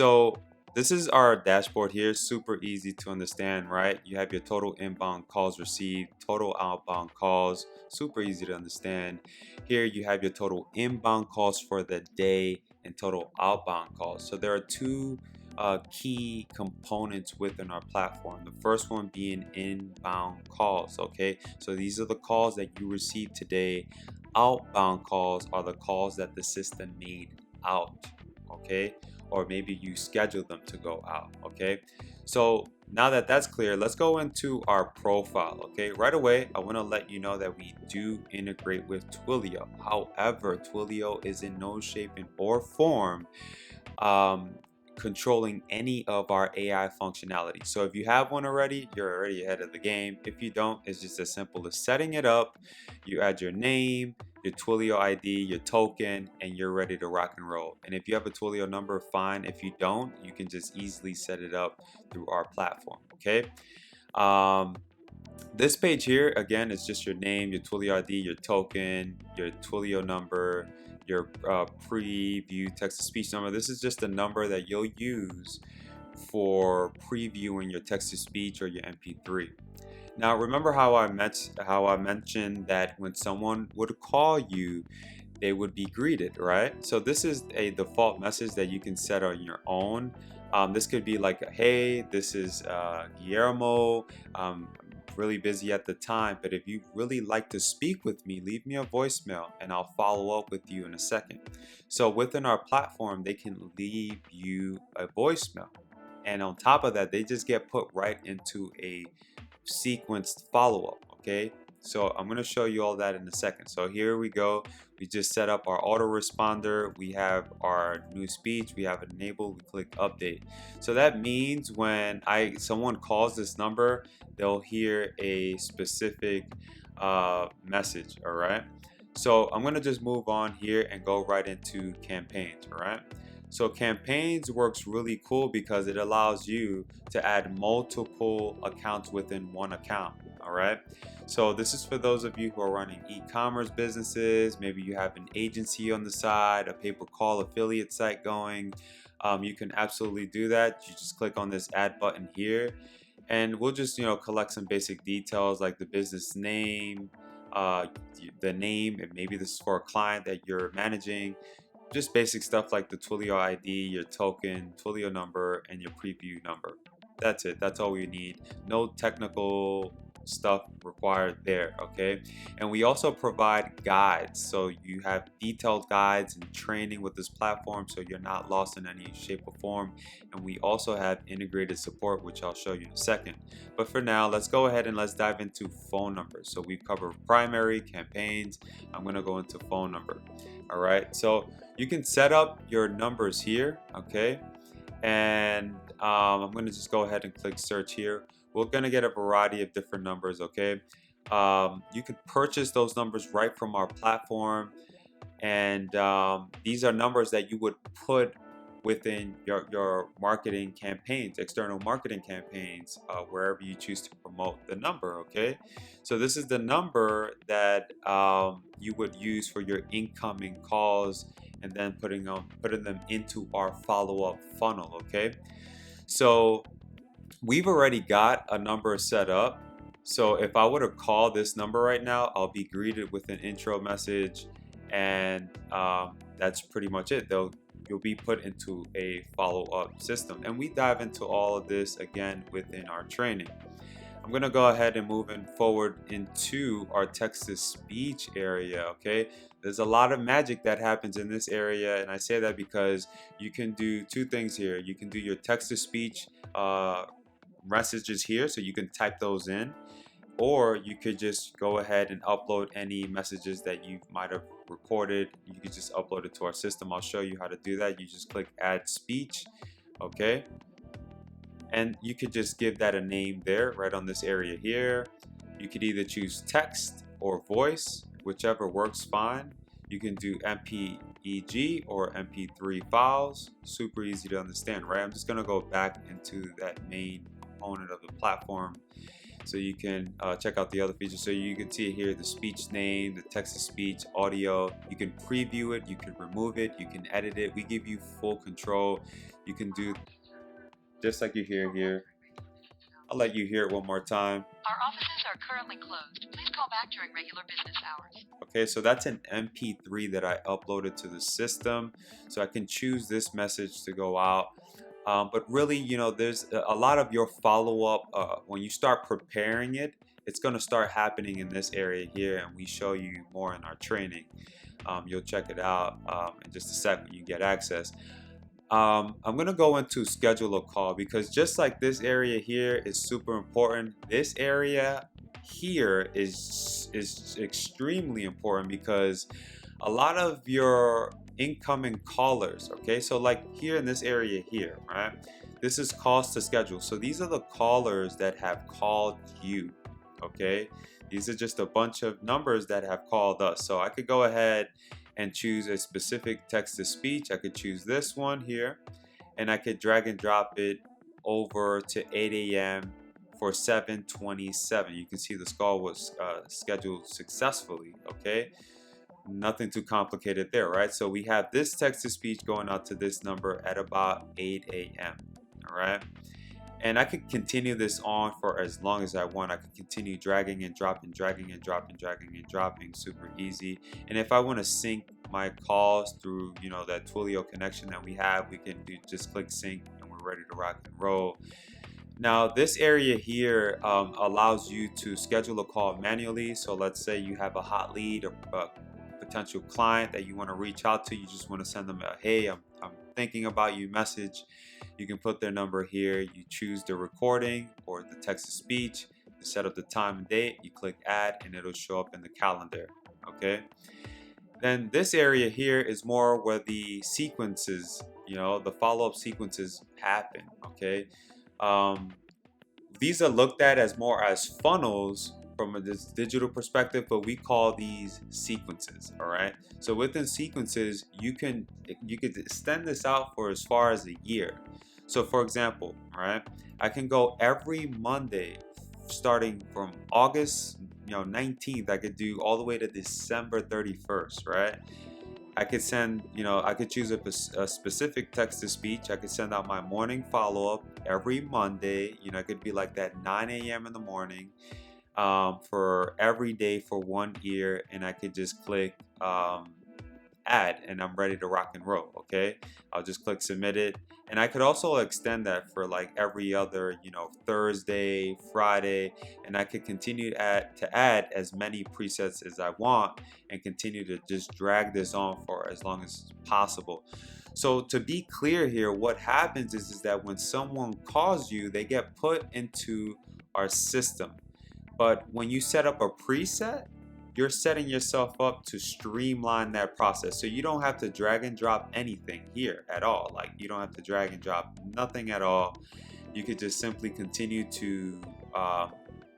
So this is our dashboard here, super easy to understand, right? You have your total inbound calls received, total outbound calls, super easy to understand. Here you have your total inbound calls for the day and total outbound calls. So there are two key components within our platform. The first one being inbound calls, okay? So these are the calls that you received today. Outbound calls are the calls that the system made out, okay? Or maybe you schedule them to go out, okay? So now that that's clear, let's go into our profile, okay? Right away, I want to let you know that we do integrate with Twilio. However, Twilio is in no shape or form um, controlling any of our AI functionality. So if you have one already, you're already ahead of the game. If you don't, it's just as simple as setting it up. You add your name, your Twilio ID, your token, and you're ready to rock and roll. And if you have a Twilio number, fine. If you don't, you can just easily set it up through our platform, okay? Um, this page here, again, is just your name, your Twilio ID, your token, your Twilio number, your preview text-to-speech number. This is just a number that you'll use for previewing your text-to-speech or your MP3. Now, remember how I mentioned that when someone would call you, they would be greeted, right? So this is a default message that you can set on your own. This could be like, hey, this is Guillermo. Really busy at the time, but if you really like to speak with me, leave me a voicemail and I'll follow up with you in a second. So within our platform, they can leave you a voicemail. And on top of that, they just get put right into a sequenced follow-up, okay? So I'm going to show you all that in a second. So here we go. We just set up our autoresponder. We have our new speech. We have it enabled. We click update. So that means when someone calls this number, they'll hear a specific message, all right? So I'm going to just move on here and go right into campaigns, all right? So campaigns works really cool because it allows you to add multiple accounts within one account. All right. So this is for those of you who are running e-commerce businesses. Maybe you have an agency on the side, a pay-per-call affiliate site going. You can absolutely do that. You just click on this add button here, and we'll just collect some basic details like the business name, the name, and maybe this is for a client that you're managing. Just basic stuff like the Twilio ID, your token, Twilio number, and your preview number. That's it. That's all we need. No technical stuff required there, okay? And we also provide guides. So you have detailed guides and training with this platform so you're not lost in any shape or form. And we also have integrated support, which I'll show you in a second. But for now, let's go ahead and let's dive into phone numbers. So we've covered primary, campaigns. I'm going to go into phone number. All right. So you can set up your numbers here, okay? And I'm going to just go ahead and click search here. We're going to get a variety of different numbers, okay? You can purchase those numbers right from our platform. And these are numbers that you would put within your marketing campaigns, external marketing campaigns, wherever you choose to promote the number, okay? So this is the number that you would use for your incoming calls and then putting them into our follow-up funnel, okay? So we've already got a number set up. So if I were to call this number right now, I'll be greeted with an intro message, and that's pretty much it. You'll be put into a follow-up system, and we dive into all of this again within our training. I'm going to go ahead and moving forward into our text-to-speech area, okay? There's a lot of magic that happens in this area, and I say that because you can do two things here. You can do your text-to-speech messages here, so you can type those in, or you could just go ahead and upload any messages that you might have recorded. You could just upload it to our system. I'll show you how to do that. You just click add speech, okay? And you could just give that a name there right on this area here. You could either choose text or voice, whichever works fine. You can do MPEG or MP3 files. Super easy to understand, right? I'm just gonna go back into that main component of the platform so you can check out the other features. So you can see here the speech name, the text-to-speech, audio. You can preview it, you can remove it, you can edit it. We give you full control. You can do just like you hear here. I'll let you hear it one more time. Our offices are currently closed. Please call back during regular business hours. Okay, so that's an MP3 that I uploaded to the system. So I can choose this message to go out. But really, there's a lot of your follow-up. When you start preparing it, it's going to start happening in this area here, and we show you more in our training. You'll check it out in just a sec when you get access. I'm gonna go into schedule a call because just like this area here is super important, this area here is extremely important because a lot of your incoming callers, okay, so like here in this area here, right, this is calls to schedule. So these are the callers that have called you, okay. These are just a bunch of numbers that have called us. So I could go ahead and choose a specific text to speech. I could choose this one here, and I could drag and drop it over to 8 a.m. for 7:27. You can see the call was scheduled successfully, okay? Nothing too complicated there, right? So we have this text to speech going out to this number at about 8 a.m., all right? And I could continue this on for as long as I want. I could continue dragging and dropping, dragging and dropping, dragging and dropping, super easy. And if I want to sync my calls through, that Twilio connection that we have, we can just click sync and we're ready to rock and roll. Now, this area here allows you to schedule a call manually. So let's say you have a hot lead or a potential client that you want to reach out to. You just want to send them a, hey, I'm thinking about you message. You can put their number here. You choose the recording or the text to speech. You set up the time and date. You click add and it'll show up in the calendar. Okay. Then this area here is more where the sequences, the follow-up sequences happen. Okay. These are looked at as more as funnels from a digital perspective, but we call these sequences. All right. So within sequences, you could extend this out for as far as a year. So for example, all right, I can go every Monday starting from August 19th. I could do all the way to December 31st, right? I could send, I could choose a specific text to speech. I could send out my morning follow-up every Monday. It could be like that 9 a.m. in the morning for every day for 1 year. And I could just click add and I'm ready to rock and roll. Okay. I'll just click submit it. And I could also extend that for like every other, Thursday, Friday, and I could continue to add as many presets as I want and continue to just drag this on for as long as possible. So to be clear here, what happens is that when someone calls you, they get put into our system. But when you set up a preset, you're setting yourself up to streamline that process. So you don't have to drag and drop anything here at all. Like you don't have to drag and drop nothing at all. You could just simply continue to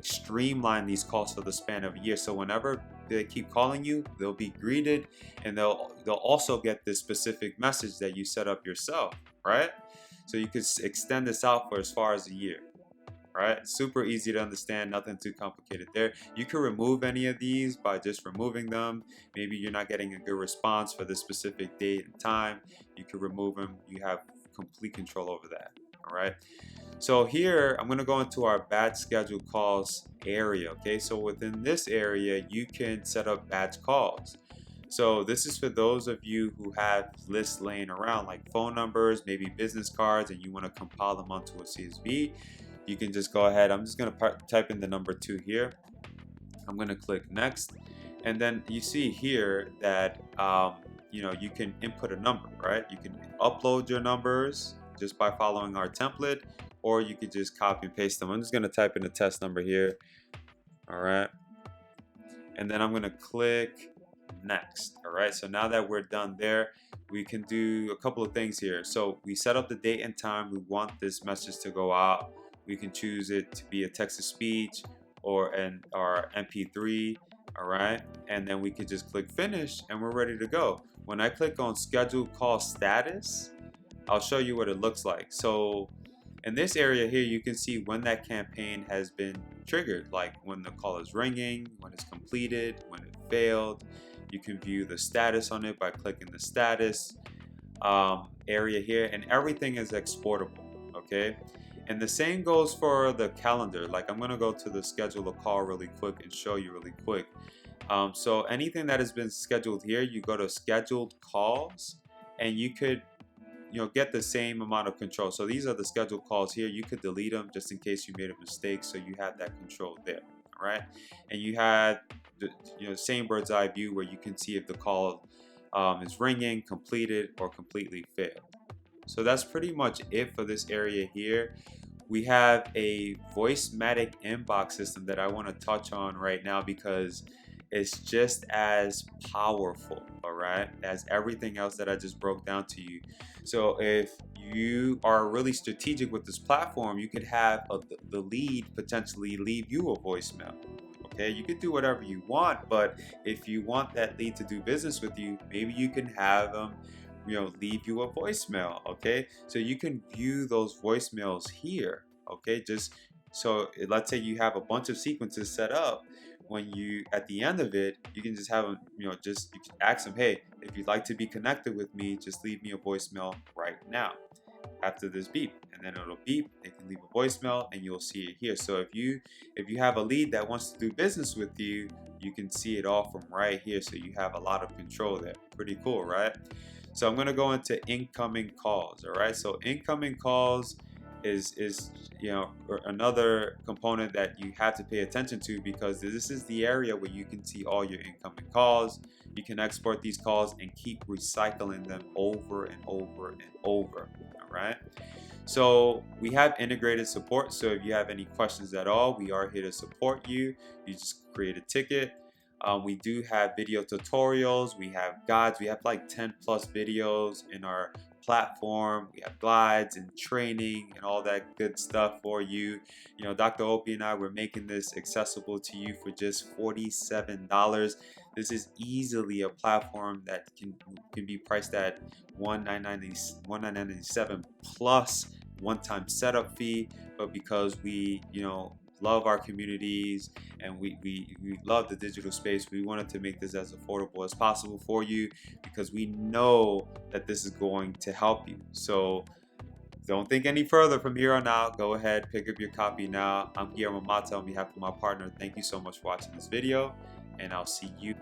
streamline these calls for the span of a year. So whenever they keep calling you, they'll be greeted and they'll also get this specific message that you set up yourself, right? So you could extend this out for as far as a year. Right? Super easy to understand, nothing too complicated there. You can remove any of these by just removing them. Maybe you're not getting a good response for this specific date and time. You can remove them. You have complete control over that. All right. So here, I'm going to go into our batch scheduled calls area. Okay. So within this area, you can set up batch calls. So this is for those of you who have lists laying around like phone numbers, maybe business cards, and you want to compile them onto a CSV. You can just go ahead. I'm just going to type in the number 2 here. I'm going to click next. And then you see here that, you can input a number, right? You can upload your numbers just by following our template, or you could just copy and paste them. I'm just going to type in a test number here. All right. And then I'm going to click next. All right. So now that we're done there, we can do a couple of things here. So we set up the date and time. We want this message to go out. We can choose it to be a text to speech or our MP3, all right? And then we can just click finish and we're ready to go. When I click on scheduled call status, I'll show you what it looks like. So in this area here, you can see when that campaign has been triggered, like when the call is ringing, when it's completed, when it failed. You can view the status on it by clicking the status. area here, and everything is exportable. Okay, and the same goes for the calendar. Like, I'm gonna go to the schedule a call really quick and show you really quick. So anything that has been scheduled here, you go to scheduled calls, and you could get the same amount of control. So these are the scheduled calls here. You could delete them just in case you made a mistake, so you have that control there. All right, and you had the same bird's eye view where you can see if the call is ringing, completed, or completely failed. So that's pretty much it for this area here. We have a Voicematic inbox system that I want to touch on right now because it's just as powerful, all right, as everything else that I just broke down to you. So if you are really strategic with this platform, you could have the lead potentially leave you a voicemail. Okay, you could do whatever you want, but if you want that lead to do business with you, maybe you can have them leave you a voicemail. Okay, so you can view those voicemails here. Okay, just so let's say you have a bunch of sequences set up. When you at the end of it, you can just have them, just you can ask them, hey, if you'd like to be connected with me, just leave me a voicemail right now after this beep, and then it'll beep. They can leave a voicemail and you'll see it here. So if you have a lead that wants to do business with you, you can see it all from right here, so you have a lot of control there. Pretty cool, right? So I'm going to go into incoming calls. All right, so incoming calls is another component that you have to pay attention to, because this is the area where you can see all your incoming calls. You can export these calls and keep recycling them over and over and over. All right, so we have integrated support. So if you have any questions at all, we are here to support you. You just create a ticket. We do have video tutorials, we have guides, we have like 10 plus videos in our platform. We have guides and training and all that good stuff for you. Dr. Opie and I, we're making this accessible to you for just $47. This is easily a platform that can be priced at $199.97 plus one-time setup fee. But because we love our communities and we love the digital space, we wanted to make this as affordable as possible for you, because we know that this is going to help you. So don't think any further from here on out. Go ahead, pick up your copy now. I'm Guillermo Mata on behalf of my partner. Thank you so much for watching this video, and I'll see you